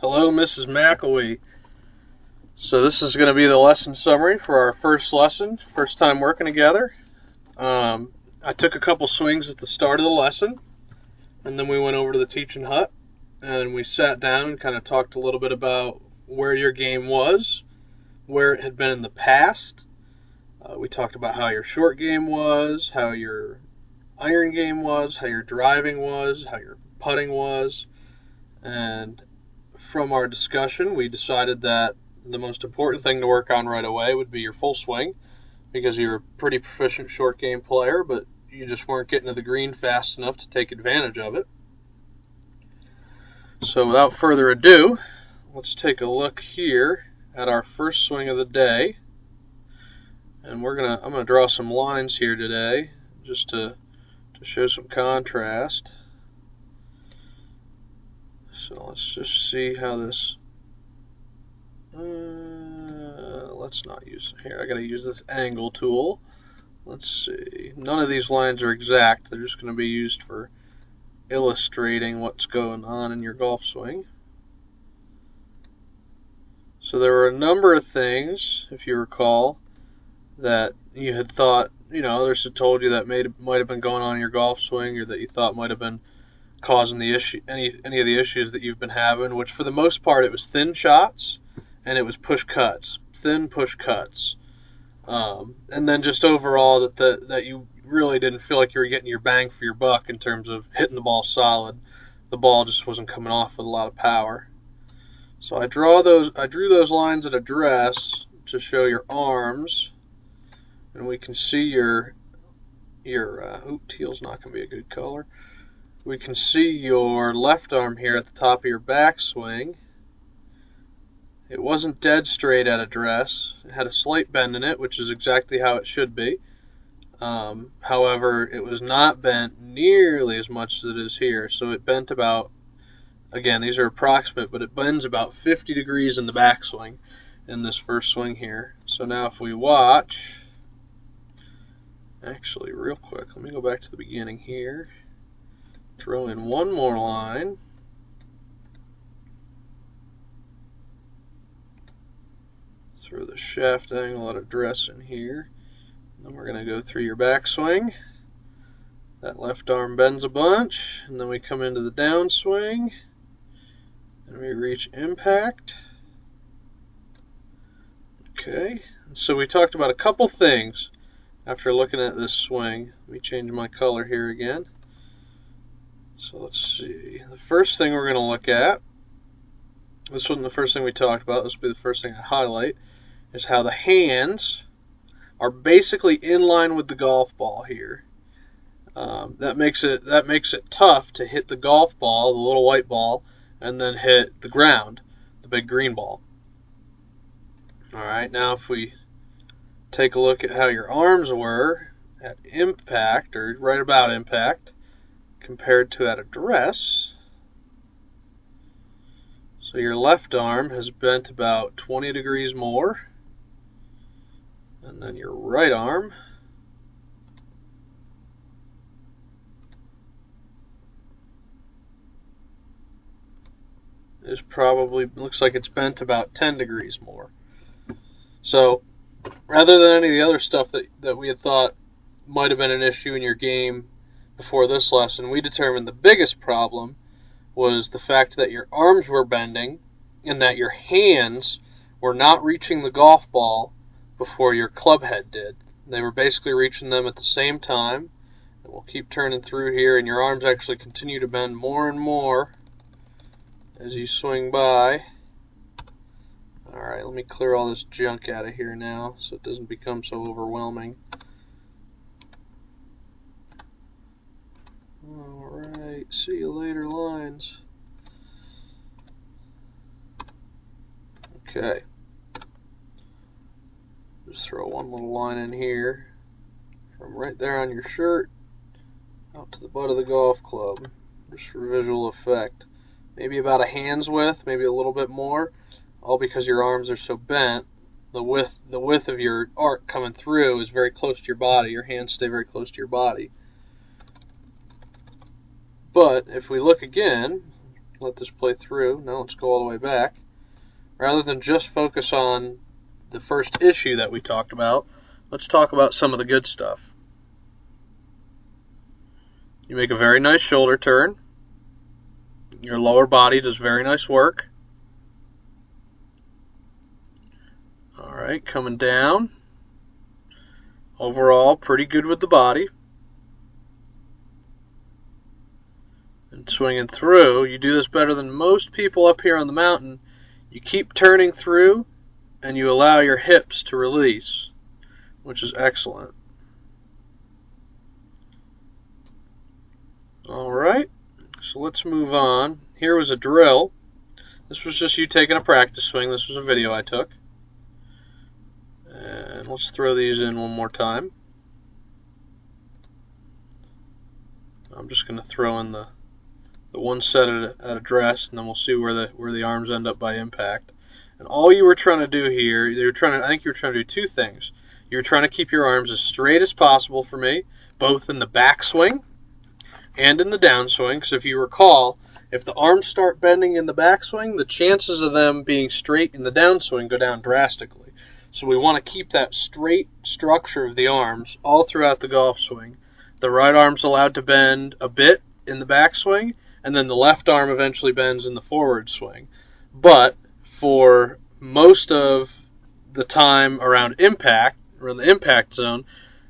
Hello, Mrs. McElwee. So this is going to be the lesson summary for our first lesson, first time working together. I took a couple swings at the start of the lesson, and then we went over to the teaching hut, and we sat down and kind of talked a little bit about where your game was, where it had been in the past. We talked about how your short game was, how your iron game was, how your driving was, how your putting was, and from our discussion, we decided that the most important thing to work on right away would be your full swing, because you're a pretty proficient short game player, but you just weren't getting to the green fast enough to take advantage of it. So without further ado, let's take a look here at our first swing of the day. And I'm gonna draw some lines here today just to show some contrast. So let's just see how this, let's not use it here. I gotta use this angle tool. Let's see. None of these lines are exact. They're just gonna be used for illustrating what's going on in your golf swing. So there were a number of things, if you recall, that you had thought, others had told you that might have been going on in your golf swing, or that you thought might have been causing the issue, any of the issues that you've been having, which for the most part it was thin shots and it was push cuts, thin push cuts, and then just overall that you really didn't feel like you were getting your bang for your buck in terms of hitting the ball solid. The ball just wasn't coming off with a lot of power. So I drew those lines at address to show your arms, and we can see your teal's not going to be a good color. We can see your left arm here at the top of your backswing. It wasn't dead straight at address. It had a slight bend in it, which is exactly how it should be. However, it was not bent nearly as much as it is here. So it bent about, again, these are approximate, but it bends about 50 degrees in the backswing in this first swing here. So now if we watch, actually real quick, let me go back to the beginning here. Throw in one more line. Throw the shaft angle at address in here. And then we're going to go through your backswing. That left arm bends a bunch, and then we come into the downswing, and we reach impact. Okay, so we talked about a couple things after looking at this swing. Let me change my color here again. So let's see. The first thing we're going to look at, this wasn't the first thing we talked about, this will be the first thing I highlight, is how the hands are basically in line with the golf ball here. That makes it tough to hit the golf ball, the little white ball, and then hit the ground, the big green ball. Alright, now if we take a look at how your arms were at impact, or right about impact, compared to at address. So your left arm has bent about 20 degrees more, and then your right arm is probably, looks like it's bent about 10 degrees more. So rather than any of the other stuff that we had thought might have been an issue in your game before this lesson, we determined the biggest problem was the fact that your arms were bending and that your hands were not reaching the golf ball before your club head did. They were basically reaching them at the same time. And we'll keep turning through here, and your arms actually continue to bend more and more as you swing by. Alright, let me clear all this junk out of here now so it doesn't become so overwhelming. Alright, see you later lines. Okay. Just throw one little line in here from right there on your shirt out to the butt of the golf club, just for visual effect. Maybe about a hand's width, maybe a little bit more, all because your arms are so bent. The width of your arc coming through is very close to your body. Your hands stay very close to your body. But if we look again, let this play through. Now let's go all the way back. Rather than just focus on the first issue that we talked about, let's talk about some of the good stuff. You make a very nice shoulder turn. Your lower body does very nice work. Alright, coming down. Overall, pretty good with the body. And swinging through, you do this better than most people up here on the mountain. You keep turning through, and you allow your hips to release, which is excellent. Alright, so let's move on. Here was a drill. This was just you taking a practice swing. This was a video I took. And let's throw these in one more time. I'm just going to throw in the one set at address, and then we'll see where the arms end up by impact. And all you were trying to do here, I think you were trying to do two things. You were trying to keep your arms as straight as possible for me, both in the backswing and in the downswing. Because if you recall, if the arms start bending in the backswing, the chances of them being straight in the downswing go down drastically. So we want to keep that straight structure of the arms all throughout the golf swing. The right arm's allowed to bend a bit in the backswing, and then the left arm eventually bends in the forward swing. But for most of the time around impact, around the impact zone,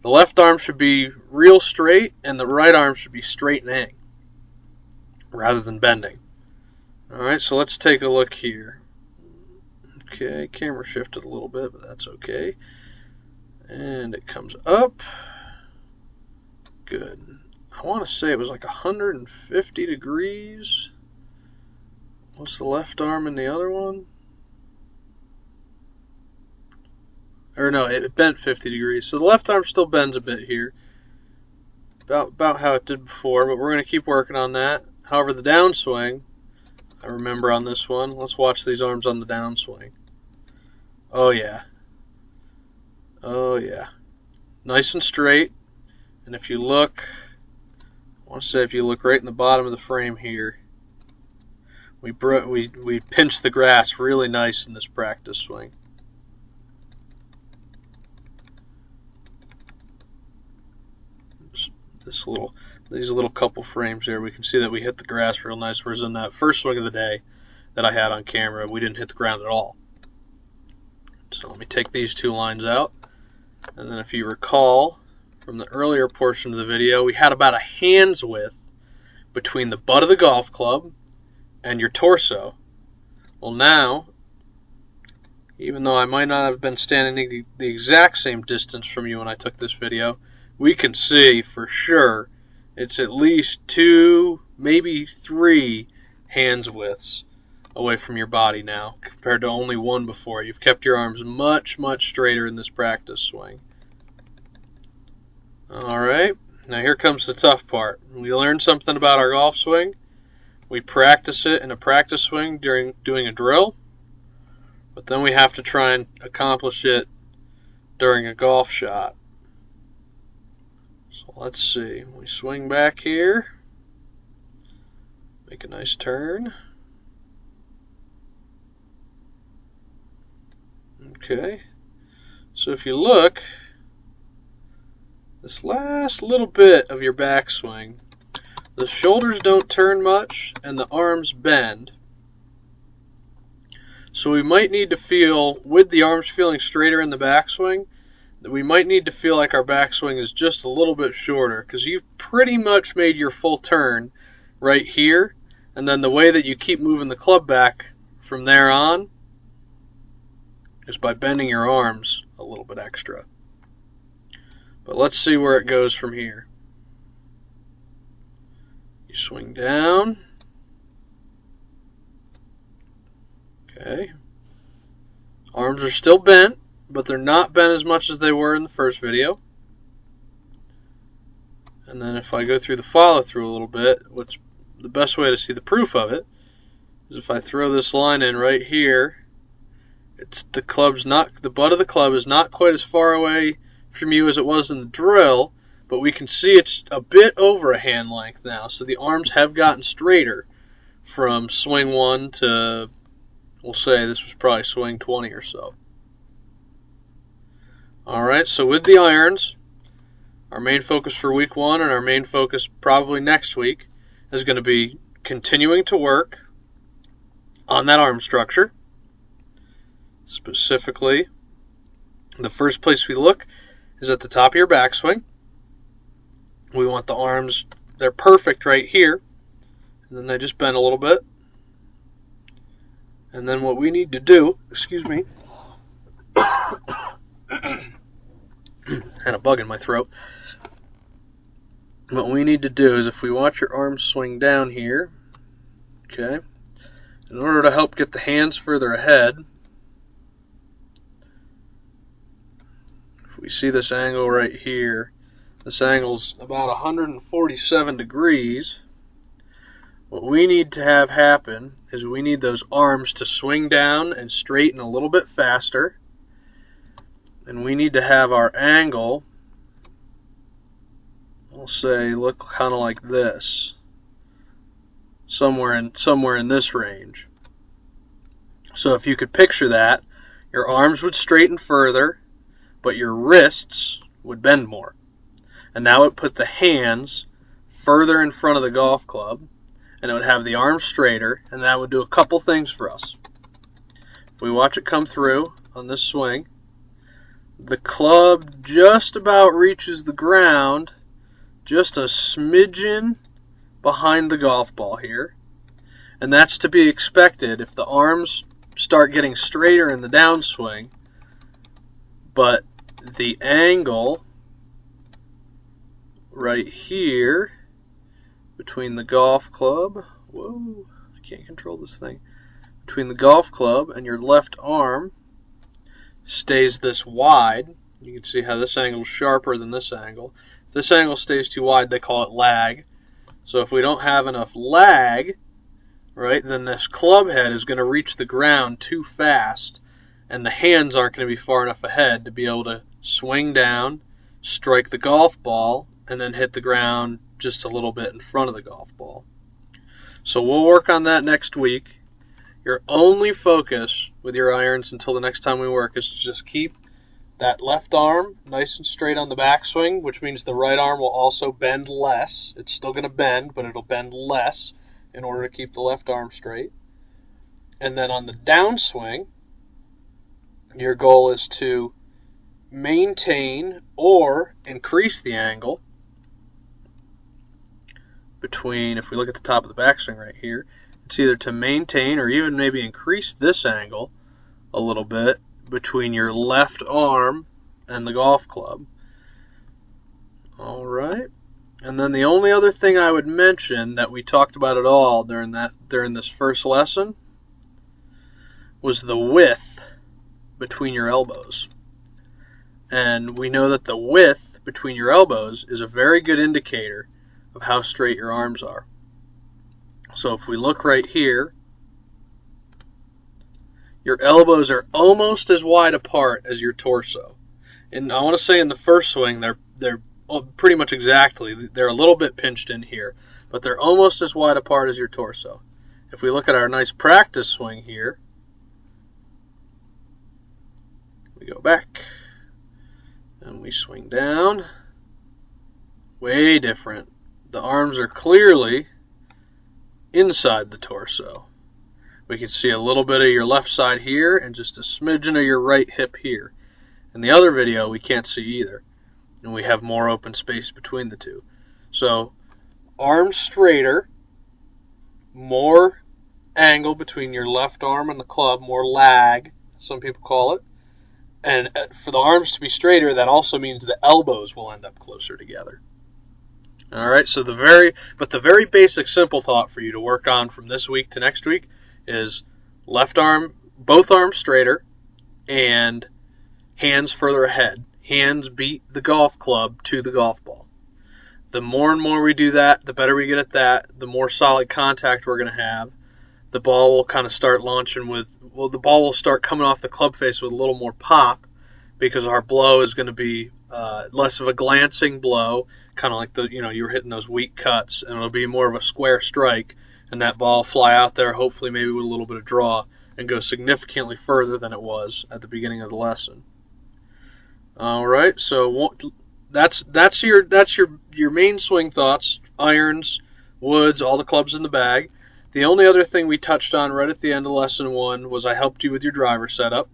the left arm should be real straight and the right arm should be straightening rather than bending. Alright, so let's take a look here. Okay, camera shifted a little bit, but that's okay. And it comes up. Good. I want to say it was like 150 degrees. What's the left arm in the other one? Or no, it bent 50 degrees. So the left arm still bends a bit here. About how it did before, but we're going to keep working on that. However, the downswing, I remember on this one. Let's watch these arms on the downswing. Oh yeah. Oh yeah. Nice and straight. And if you look, I want to say if you look right in the bottom of the frame here, we pinched the grass really nice in this practice swing. These little couple frames here, we can see that we hit the grass real nice, whereas in that first swing of the day that I had on camera, we didn't hit the ground at all. So let me take these two lines out, and then if you recall from the earlier portion of the video, we had about a hand's width between the butt of the golf club and your torso. Well now, even though I might not have been standing the exact same distance from you when I took this video, we can see for sure it's at least 2, maybe 3 hands widths away from your body now, compared to only 1 before. You've kept your arms much, much straighter in this practice swing. Alright, now here comes the tough part. We learned something about our golf swing. We practice it in a practice swing during doing a drill, but then we have to try and accomplish it during a golf shot. So let's see. We swing back here, make a nice turn. Okay, so if you look, this last little bit of your backswing, the shoulders don't turn much and the arms bend. So we might need to feel, with the arms feeling straighter in the backswing, that we might need to feel like our backswing is just a little bit shorter, because you've pretty much made your full turn right here, and then the way that you keep moving the club back from there on is by bending your arms a little bit extra. But let's see where it goes from here. You swing down. Okay. Arms are still bent, but they're not bent as much as they were in the first video. And then if I go through the follow through a little bit, what's the best way to see the proof of it is if I throw this line in right here. It's the butt of the club is not quite as far away from you as it was in the drill, but we can see it's a bit over a hand length now, so the arms have gotten straighter from swing 1 to, we'll say this was probably swing 20 or so. Alright, so with the irons, our main focus for week 1 and our main focus probably next week is going to be continuing to work on that arm structure. Specifically, the first place we look is at the top of your backswing. We want the arms, they're perfect right here, and then they just bend a little bit. And then what we need to do, excuse me, had a bug in my throat. What we need to do is if we watch your arms swing down here, okay, in order to help get the hands further ahead, if we see this angle right here, this angle's about 147 degrees. What we need to have happen is we need those arms to swing down and straighten a little bit faster. And we need to have our angle, we'll say, look kind of like this. Somewhere in this range. So if you could picture that, your arms would straighten further, but your wrists would bend more. And that would put the hands further in front of the golf club, and it would have the arms straighter, and that would do a couple things for us. If we watch it come through on this swing, the club just about reaches the ground, just a smidgen behind the golf ball here. And that's to be expected if the arms start getting straighter in the downswing, but the angle right here between the golf club, whoa, I can't control this thing, between the golf club and your left arm stays this wide. You can see how this angle is sharper than this angle. If this angle stays too wide, they call it lag. So if we don't have enough lag, right, then this club head is going to reach the ground too fast, and the hands aren't going to be far enough ahead to be able to swing down, strike the golf ball, and then hit the ground just a little bit in front of the golf ball. So we'll work on that next week. Your only focus with your irons until the next time we work is to just keep that left arm nice and straight on the backswing, which means the right arm will also bend less. It's still going to bend, but it'll bend less in order to keep the left arm straight. And then on the downswing, your goal is to maintain or increase the angle between, if we look at the top of the backswing right here, it's either to maintain or even maybe increase this angle a little bit between your left arm and the golf club. Alright. And then the only other thing I would mention that we talked about at all during this first lesson was the width between your elbows. And we know that the width between your elbows is a very good indicator of how straight your arms are. So if we look right here, your elbows are almost as wide apart as your torso. And I want to say in the first swing, they're pretty much exactly. They're a little bit pinched in here, but they're almost as wide apart as your torso. If we look at our nice practice swing here, we go back, and we swing down. Way different. The arms are clearly inside the torso. We can see a little bit of your left side here and just a smidgen of your right hip here. In the other video, we can't see either, and we have more open space between the two. So, arms straighter, more angle between your left arm and the club, more lag, some people call it. And for the arms to be straighter, that also means the elbows will end up closer together. Alright, so the very basic simple thought for you to work on from this week to next week is left arm, both arms straighter, and hands further ahead. Hands beat the golf club to the golf ball. The more and more we do that, the better we get at that, the more solid contact we're going to have. The ball will kind of start launching with, well, the ball will start coming off the club face with a little more pop, because our blow is going to be less of a glancing blow, kind of like you're hitting those weak cuts, and it'll be more of a square strike, and that ball fly out there, hopefully maybe with a little bit of draw, and go significantly further than it was at the beginning of the lesson. All right, so that's your main swing thoughts: irons, woods, all the clubs in the bag. The only other thing we touched on right at the end of lesson 1 was I helped you with your driver setup.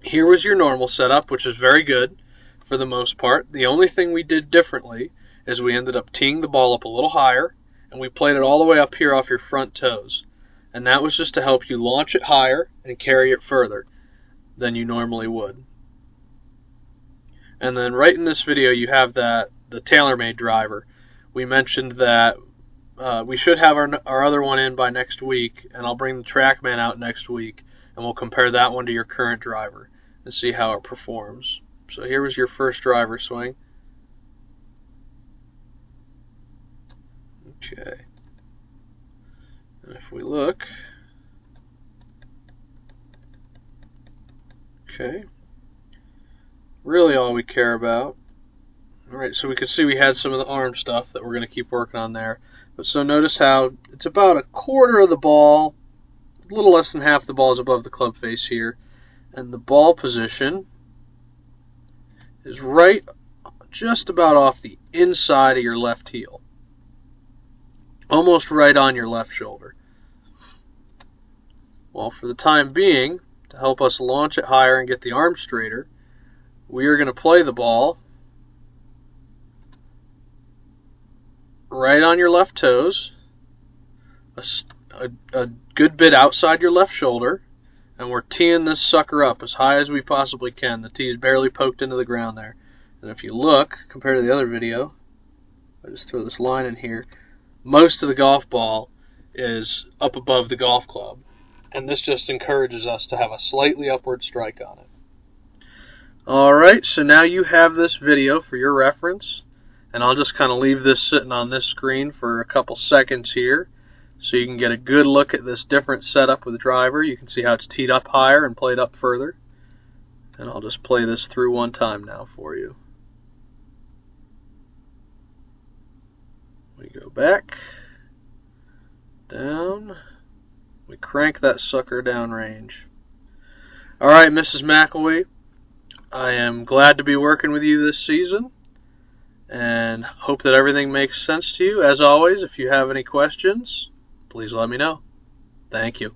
Here was your normal setup, which is very good for the most part. The only thing we did differently is we ended up teeing the ball up a little higher, and we played it all the way up here off your front toes. And that was just to help you launch it higher and carry it further than you normally would. And then right in this video you have the TaylorMade driver. We mentioned that we should have our other one in by next week, and I'll bring the TrackMan out next week, and we'll compare that one to your current driver and see how it performs. So here was your first driver swing. Okay. And if we look, okay, really all we care about. Alright, so we could see we had some of the arm stuff that we're going to keep working on there. But so notice how it's about a quarter of the ball, a little less than half the ball is above the club face here. And the ball position is right just about off the inside of your left heel. Almost right on your left shoulder. Well, for the time being, to help us launch it higher and get the arm straighter, we are going to play the ball right on your left toes, a good bit outside your left shoulder, and we're teeing this sucker up as high as we possibly can. The tee's barely poked into the ground there. And if you look, compared to the other video, I just throw this line in here, most of the golf ball is up above the golf club. And this just encourages us to have a slightly upward strike on it. Alright, so now you have this video for your reference. And I'll just kind of leave this sitting on this screen for a couple seconds here so you can get a good look at this different setup with the driver. You can see how it's teed up higher and played up further. And I'll just play this through one time now for you. We go back, down, we crank that sucker down range. Alright, Mrs. McElwee, I am glad to be working with you this season and hope that everything makes sense to you. As always, if you have any questions, please let me know. Thank you.